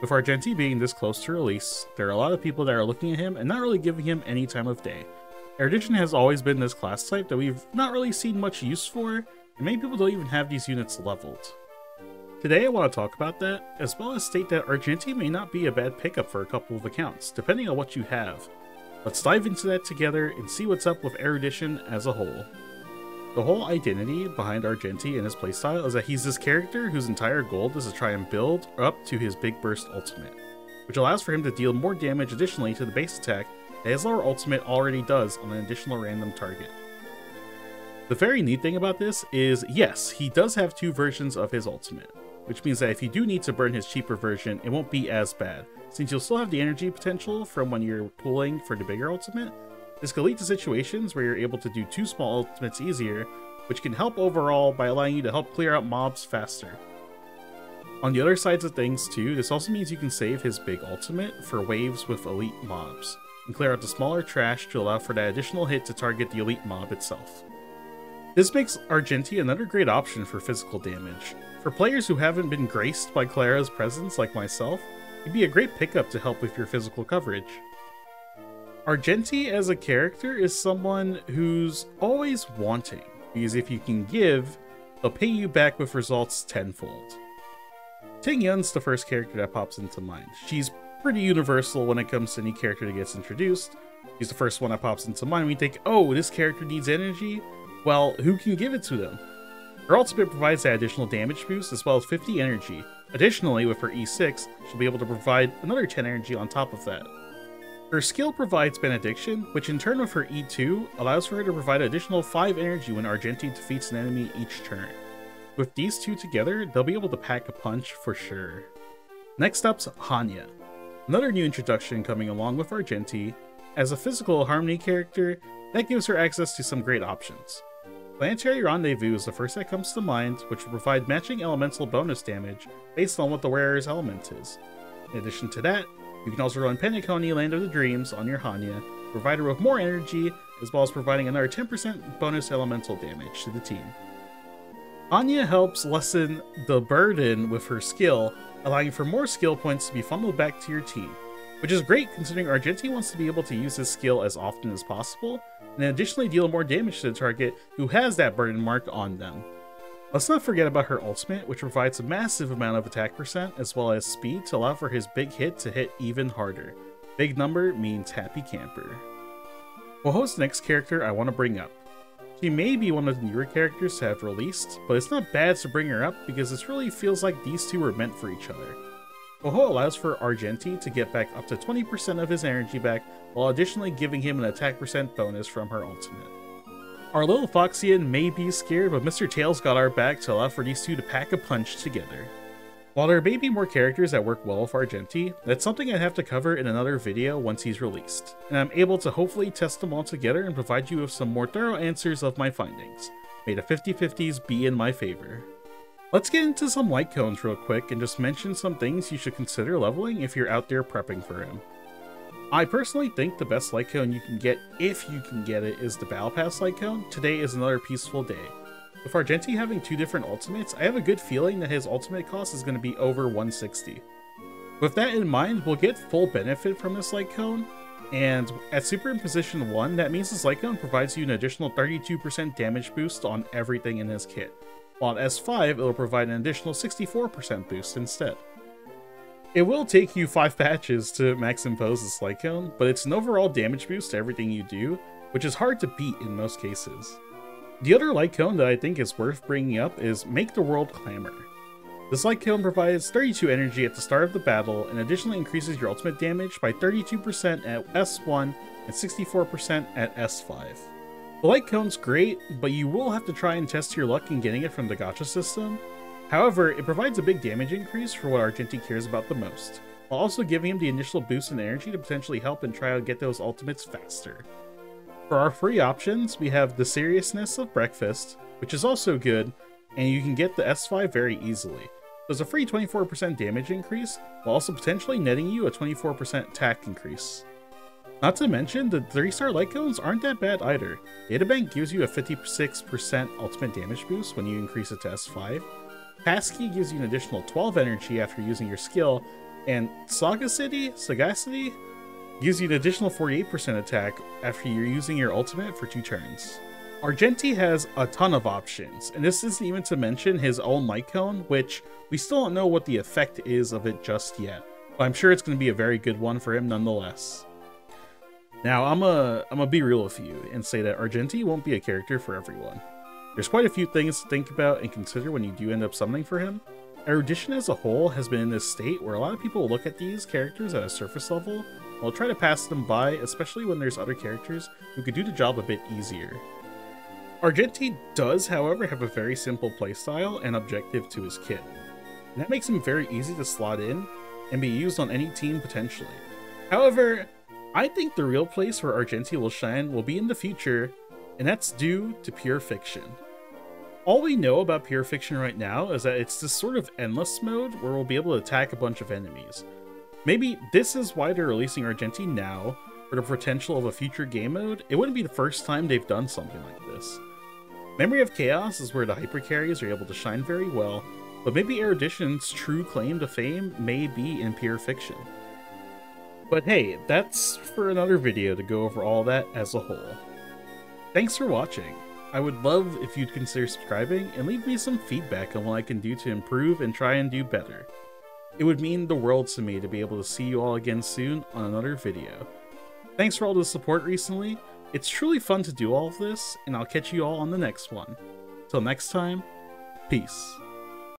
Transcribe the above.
With Argenti being this close to release, there are a lot of people that are looking at him and not really giving him any time of day. Erudition has always been this class type that we've not really seen much use for, and many people don't even have these units leveled. Today I want to talk about that, as well as state that Argenti may not be a bad pickup for a couple of accounts, depending on what you have. Let's dive into that together and see what's up with Erudition as a whole. The whole identity behind Argenti and his playstyle is that he's this character whose entire goal is to try and build up to his Big Burst ultimate, which allows for him to deal more damage additionally to the base attack that his lower ultimate already does on an additional random target. The very neat thing about this is, yes, he does have two versions of his ultimate, which means that if you do need to burn his cheaper version, it won't be as bad, since you'll still have the energy potential from when you're pulling for the bigger ultimate. This could lead to situations where you're able to do two small ultimates easier, which can help overall by allowing you to help clear out mobs faster. On the other sides of things too, this also means you can save his big ultimate for waves with elite mobs, and clear out the smaller trash to allow for that additional hit to target the elite mob itself. This makes Argenti another great option for physical damage. For players who haven't been graced by Clara's presence like myself, he'd be a great pickup to help with your physical coverage. Argenti as a character is someone who's always wanting, because if you can give, they'll pay you back with results tenfold. Tingyun's the first character that pops into mind. She's pretty universal when it comes to any character that gets introduced. She's the first one that pops into mind when you think, oh, this character needs energy? Well, who can give it to them? Her ultimate provides that additional damage boost as well as 50 energy. Additionally, with her E6, she'll be able to provide another 10 energy on top of that. Her skill provides Benediction, which in turn with her E2 allows for her to provide additional 5 energy when Argenti defeats an enemy each turn. With these two together, they'll be able to pack a punch for sure. Next up's Hanya, another new introduction coming along with Argenti. As a physical harmony character, that gives her access to some great options. Planetary Rendezvous is the first that comes to mind, which will provide matching elemental bonus damage based on what the wearer's element is. In addition to that, you can also run Penacony Land of the Dreams on your Hanya, provide her with more energy, as well as providing another 10% bonus elemental damage to the team. Hanya helps lessen the burden with her skill, allowing for more skill points to be funneled back to your team, which is great considering Argenti wants to be able to use this skill as often as possible, and additionally deal more damage to the target who has that burden mark on them. Let's not forget about her ultimate, which provides a massive amount of attack percent as well as speed to allow for his big hit to hit even harder. Big number means happy camper. Huo Huo's the next character I want to bring up. She may be one of the newer characters to have released, but it's not bad to bring her up because this really feels like these two were meant for each other. Huo Huo allows for Argenti to get back up to 20% of his energy back, while additionally giving him an attack percent bonus from her ultimate. Our little Foxian may be scared, but Mr. Tails got our back to allow for these two to pack a punch together. While there may be more characters that work well with Argenti, that's something I'd have to cover in another video once he's released, and I'm able to hopefully test them all together and provide you with some more thorough answers of my findings. May the 50-50s be in my favor. Let's get into some light cones real quick and just mention some things you should consider leveling if you're out there prepping for him. I personally think the best light cone you can get, if you can get it, is the Battle Pass light cone. Today is another peaceful day. With Argenti having two different ultimates, I have a good feeling that his ultimate cost is going to be over 160. With that in mind, we'll get full benefit from this light cone, and at Superimposition 1, that means this light cone provides you an additional 32% damage boost on everything in his kit, while at S5, it'll provide an additional 64% boost instead. It will take you 5 patches to max impose this light cone, but it's an overall damage boost to everything you do, which is hard to beat in most cases. The other light cone that I think is worth bringing up is Make the World Clamor. This light cone provides 32 energy at the start of the battle and additionally increases your ultimate damage by 32% at S1 and 64% at S5. The light cone's great, but you will have to try and test your luck in getting it from the gacha system. However, it provides a big damage increase for what Argenti cares about the most, while also giving him the initial boost in energy to potentially help and try to get those ultimates faster. For our free options, we have the Seriousness of Breakfast, which is also good, and you can get the S5 very easily. There's a free 24% damage increase, while also potentially netting you a 24% attack increase. Not to mention, the 3-star light cones aren't that bad either. Databank gives you a 56% ultimate damage boost when you increase it to S5. Passkey gives you an additional 12 energy after using your skill, And Sagacity gives you an additional 48% attack after you're using your ultimate for 2 turns. Argenti has a ton of options, and this isn't even to mention his own light cone, which we still don't know what the effect is of it just yet, but I'm sure it's going to be a very good one for him nonetheless. Now, I'm a be real with you and say that Argenti won't be a character for everyone. There's quite a few things to think about and consider when you do end up summoning for him. Erudition as a whole has been in this state where a lot of people look at these characters at a surface level while try to pass them by, especially when there's other characters who could do the job a bit easier. Argenti does, however, have a very simple playstyle and objective to his kit, and that makes him very easy to slot in and be used on any team potentially. However, I think the real place where Argenti will shine will be in the future, and that's due to Pure Fiction. All we know about Pure Fiction right now is that it's this sort of endless mode where we'll be able to attack a bunch of enemies. Maybe this is why they're releasing Argenti now, for the potential of a future game mode. It wouldn't be the first time they've done something like this. Memory of Chaos is where the hyper carries are able to shine very well, but maybe Erudition's true claim to fame may be in Pure Fiction. But hey, that's for another video to go over all that as a whole. Thanks for watching. I would love if you'd consider subscribing and leave me some feedback on what I can do to improve and try and do better. It would mean the world to me to be able to see you all again soon on another video. Thanks for all the support recently. It's truly fun to do all of this, and I'll catch you all on the next one. Till next time, peace.